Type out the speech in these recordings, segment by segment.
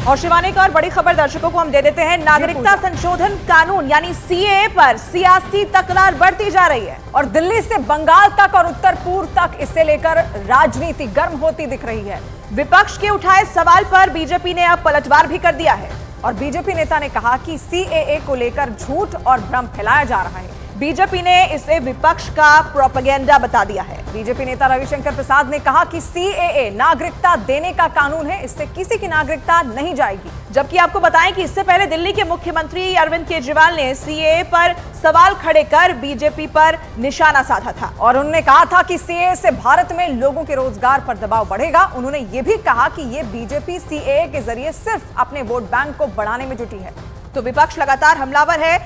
और शिवानी एक और बड़ी खबर दर्शकों को हम दे देते हैं। नागरिकता संशोधन कानून यानी सीएए पर सियासी तकरार बढ़ती जा रही है और दिल्ली से बंगाल तक और उत्तर पूर्व तक इसे लेकर राजनीति गर्म होती दिख रही है। विपक्ष के उठाए सवाल पर बीजेपी ने अब पलटवार भी कर दिया है और बीजेपी नेता ने कहा कि सीएए को लेकर झूठ और भ्रम फैलाया जा रहा है। बीजेपी ने इसे विपक्ष का प्रोपेगेंडा बता दिया है। बीजेपी नेता रविशंकर प्रसाद ने कहा कि सीएए नागरिकता देने का कानून है, इससे किसी की नागरिकता नहीं जाएगी। जबकि आपको बताएं कि इससे पहले दिल्ली के मुख्यमंत्री अरविंद केजरीवाल ने सीएए पर सवाल खड़े कर बीजेपी पर निशाना साधा था और उन्होंने कहा था कि सीएए से भारत में लोगों के रोजगार पर दबाव बढ़ेगा। उन्होंने ये भी कहा कि ये बीजेपी सीएए के जरिए सिर्फ अपने वोट बैंक को बढ़ाने में जुटी है। तो विपक्ष लगातार हमलावर है,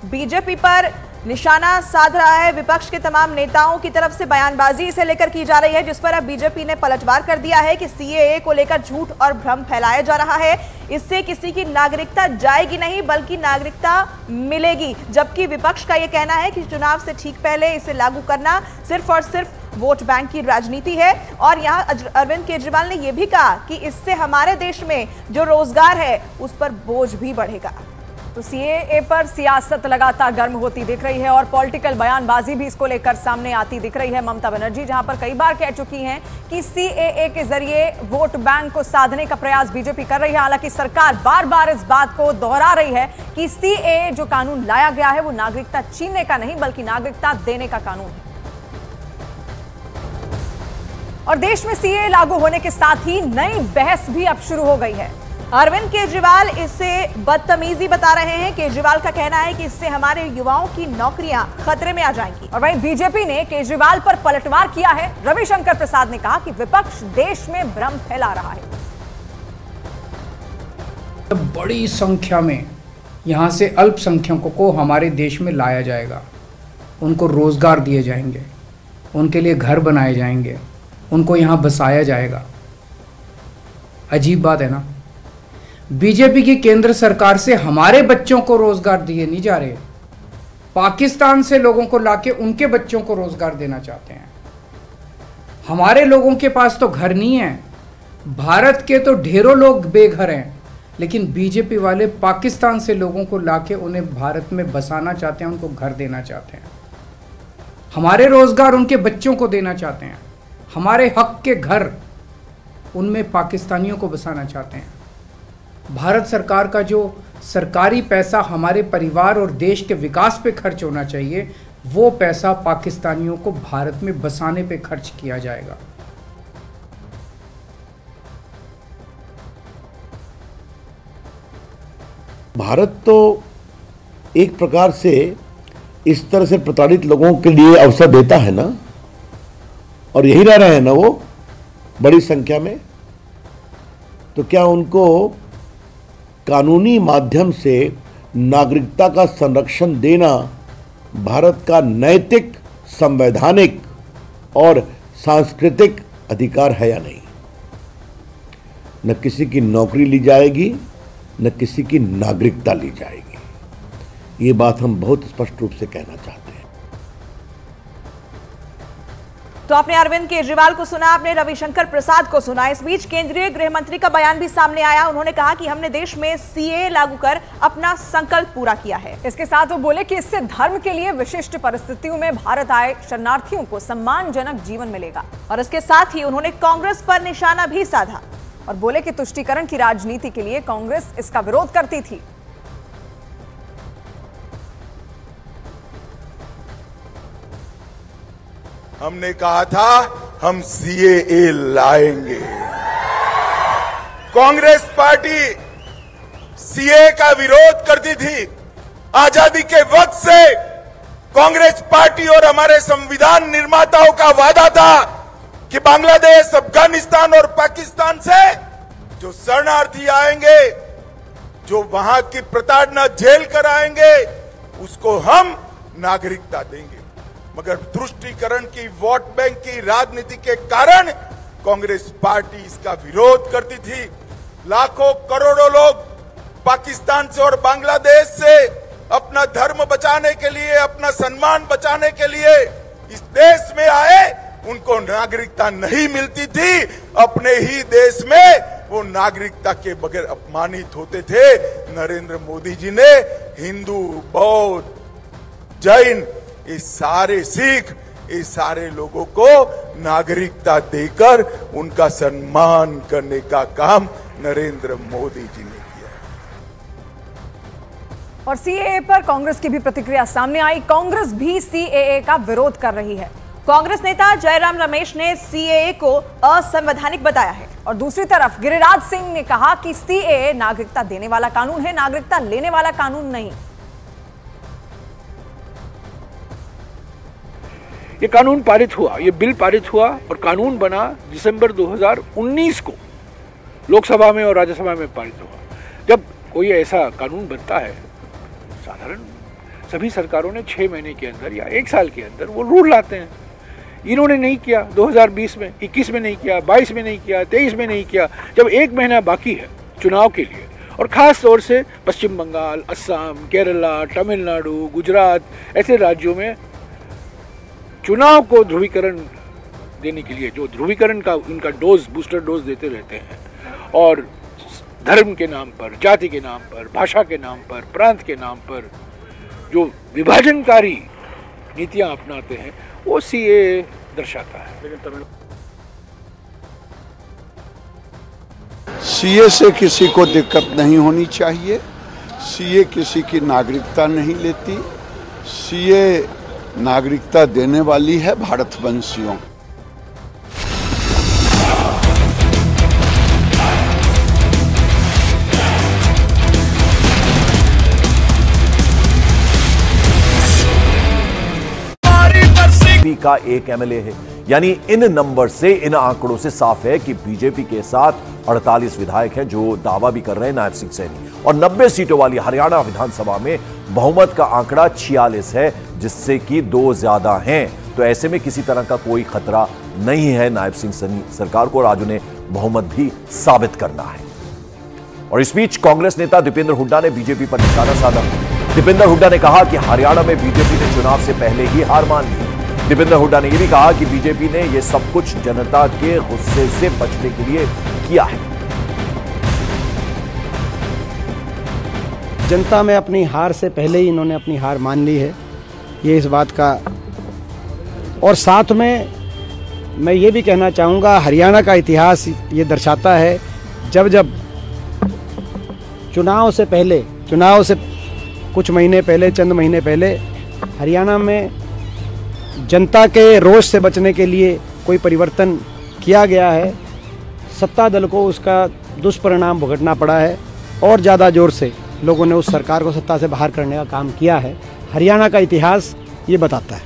बीजेपी पर निशाना साध रहा है। विपक्ष के तमाम नेताओं की तरफ से बयानबाजी इसे लेकर की जा रही है, जिस पर अब बीजेपी ने पलटवार कर दिया है कि सीएए को लेकर झूठ और भ्रम फैलाया जा रहा है। इससे किसी की नागरिकता जाएगी नहीं बल्कि नागरिकता मिलेगी। जबकि विपक्ष का यह कहना है कि चुनाव से ठीक पहले इसे लागू करना सिर्फ और सिर्फ वोट बैंक की राजनीति है। और यहां अरविंद केजरीवाल ने यह भी कहा कि इससे हमारे देश में जो रोजगार है उस पर बोझ भी बढ़ेगा। तो सीएए पर सियासत लगातार गर्म होती दिख रही है और पॉलिटिकल बयानबाजी भी इसको लेकर सामने आती दिख रही है। ममता बनर्जी जहां पर कई बार कह चुकी हैं कि सीएए के जरिए वोट बैंक को साधने का प्रयास बीजेपी कर रही है। हालांकि सरकार बार बार इस बात को दोहरा रही है कि सीएए जो कानून लाया गया है वो नागरिकता छीनने का नहीं बल्कि नागरिकता देने का कानून है। और देश में सीएए लागू होने के साथ ही नई बहस भी अब शुरू हो गई है। अरविंद केजरीवाल इसे बदतमीजी बता रहे हैं। केजरीवाल का कहना है कि इससे हमारे युवाओं की नौकरियां खतरे में आ जाएंगी। और वहीं बीजेपी ने केजरीवाल पर पलटवार किया है। रविशंकर प्रसाद ने कहा कि विपक्ष देश में भ्रम फैला रहा है। बड़ी संख्या में यहां से अल्पसंख्यकों को हमारे देश में लाया जाएगा, उनको रोजगार दिए जाएंगे, उनके लिए घर बनाए जाएंगे, उनको यहां बसाया जाएगा। अजीब बात है ना। बीजेपी की केंद्र सरकार से हमारे बच्चों को रोजगार दिए नहीं जा रहे, पाकिस्तान से लोगों को लाके उनके बच्चों को रोजगार देना चाहते हैं। हमारे लोगों के पास तो घर नहीं है, भारत के तो ढेरों लोग बेघर हैं, लेकिन बीजेपी वाले पाकिस्तान से लोगों को लाके उन्हें भारत में बसाना चाहते हैं, उनको घर देना चाहते हैं। हमारे रोजगार उनके बच्चों को देना चाहते हैं, हमारे हक के घर उनमें पाकिस्तानियों को बसाना चाहते हैं। भारत सरकार का जो सरकारी पैसा हमारे परिवार और देश के विकास पे खर्च होना चाहिए, वो पैसा पाकिस्तानियों को भारत में बसाने पे खर्च किया जाएगा। भारत तो एक प्रकार से इस तरह से प्रताड़ित लोगों के लिए अवसर देता है ना, और यही रह रहे हैं ना वो बड़ी संख्या में। तो क्या उनको कानूनी माध्यम से नागरिकता का संरक्षण देना भारत का नैतिक, संवैधानिक और सांस्कृतिक अधिकार है या नहीं? न किसी की नौकरी ली जाएगी, न किसी की नागरिकता ली जाएगी। ये बात हम बहुत स्पष्ट रूप से कहना चाहते हैं। तो आपने अरविंद केजरीवाल को सुना, आपने रविशंकर प्रसाद को सुना। इस बीच केंद्रीय गृह मंत्री का बयान भी सामने आया। उन्होंने कहा कि हमने देश में सीएए लागू कर अपना संकल्प पूरा किया है। इसके साथ वो बोले कि इससे धर्म के लिए विशिष्ट परिस्थितियों में भारत आए शरणार्थियों को सम्मानजनक जीवन मिलेगा। और इसके साथ ही उन्होंने कांग्रेस पर निशाना भी साधा और बोले कि तुष्टीकरण की राजनीति के लिए कांग्रेस इसका विरोध करती थी। हमने कहा था हम सीएए लाएंगे। कांग्रेस पार्टी सीएए का विरोध करती थी। आजादी के वक्त से कांग्रेस पार्टी और हमारे संविधान निर्माताओं का वादा था कि बांग्लादेश, अफगानिस्तान और पाकिस्तान से जो शरणार्थी आएंगे, जो वहां की प्रताड़ना झेल कर आएंगे, उसको हम नागरिकता देंगे। मगर तुष्टीकरण की, वोट बैंक की राजनीति के कारण कांग्रेस पार्टी इसका विरोध करती थी। लाखों करोड़ों लोग पाकिस्तान से और बांग्लादेश से अपना धर्म बचाने के लिए, अपना सम्मान बचाने के लिए इस देश में आए, उनको नागरिकता नहीं मिलती थी। अपने ही देश में वो नागरिकता के बगैर अपमानित होते थे। नरेंद्र मोदी जी ने हिंदू, बौद्ध, जैन, इस सारे सिख, इस सारे लोगों को नागरिकता देकर उनका सम्मान करने का काम नरेंद्र मोदी जी ने किया। और सीएए पर कांग्रेस की भी प्रतिक्रिया सामने आई। कांग्रेस भी सीएए का विरोध कर रही है। कांग्रेस नेता जयराम रमेश ने सीएए को असंवैधानिक बताया है और दूसरी तरफ गिरिराज सिंह ने कहा कि सीएए नागरिकता देने वाला कानून है, नागरिकता लेने वाला कानून नहीं। ये कानून पारित हुआ, ये बिल पारित हुआ और कानून बना दिसंबर 2019 को लोकसभा में और राज्यसभा में पारित हुआ। जब कोई ऐसा कानून बनता है, साधारण सभी सरकारों ने 6 महीने के अंदर या 1 साल के अंदर वो रूल लाते हैं। इन्होंने नहीं किया, 2020 में, 21 में नहीं किया, 22 में नहीं किया, 23 में नहीं किया। जब 1 महीना बाकी है चुनाव के लिए, और खास तौर से पश्चिम बंगाल, असम, केरला, तमिलनाडु, गुजरात ऐसे राज्यों में चुनाव को ध्रुवीकरण देने के लिए, जो ध्रुवीकरण का उनका डोज, बूस्टर डोज देते रहते हैं और धर्म के नाम पर, जाति के नाम पर, भाषा के नाम पर, प्रांत के नाम पर जो विभाजनकारी नीतियां अपनाते हैं, वो सीएए दर्शाता है। सीए से किसी को दिक्कत नहीं होनी चाहिए। सीए किसी की नागरिकता नहीं लेती। सीए नागरिकता देने वाली है भारतवंशियों। का एक एमएलए है, यानी इन नंबर से, इन आंकड़ों से साफ है कि बीजेपी के साथ 48 विधायक हैं जो दावा भी कर रहे हैं नायब सिंह सैनी, और 90 सीटों वाली हरियाणा विधानसभा में बहुमत का आंकड़ा 46 है, जिससे कि 2 ज्यादा हैं। तो ऐसे में किसी तरह का कोई खतरा नहीं है नायब सिंह सैनी सरकार को, और आज उन्हें बहुमत भी साबित करना है। और इस बीच कांग्रेस नेता दीपेंद्र हुड्डा ने बीजेपी पर निशाना साधा। दीपेंद्र हुड्डा ने कहा कि हरियाणा में बीजेपी ने चुनाव से पहले ही हार मान ली। दीपेंद्र हुड्डा ने यह भी कहा कि बीजेपी ने यह सब कुछ जनता के गुस्से से बचने के लिए किया है। जनता में अपनी हार से पहले ही इन्होंने अपनी हार मान ली है, ये इस बात का। और साथ में मैं ये भी कहना चाहूँगा, हरियाणा का इतिहास ये दर्शाता है, जब जब चुनाव से पहले, चुनाव से कुछ महीने पहले, चंद महीने पहले हरियाणा में जनता के रोष से बचने के लिए कोई परिवर्तन किया गया है, सत्ता दल को उसका दुष्परिणाम भुगतना पड़ा है और ज़्यादा जोर से लोगों ने उस सरकार को सत्ता से बाहर करने का काम किया है। हरियाणा का इतिहास ये बताता है।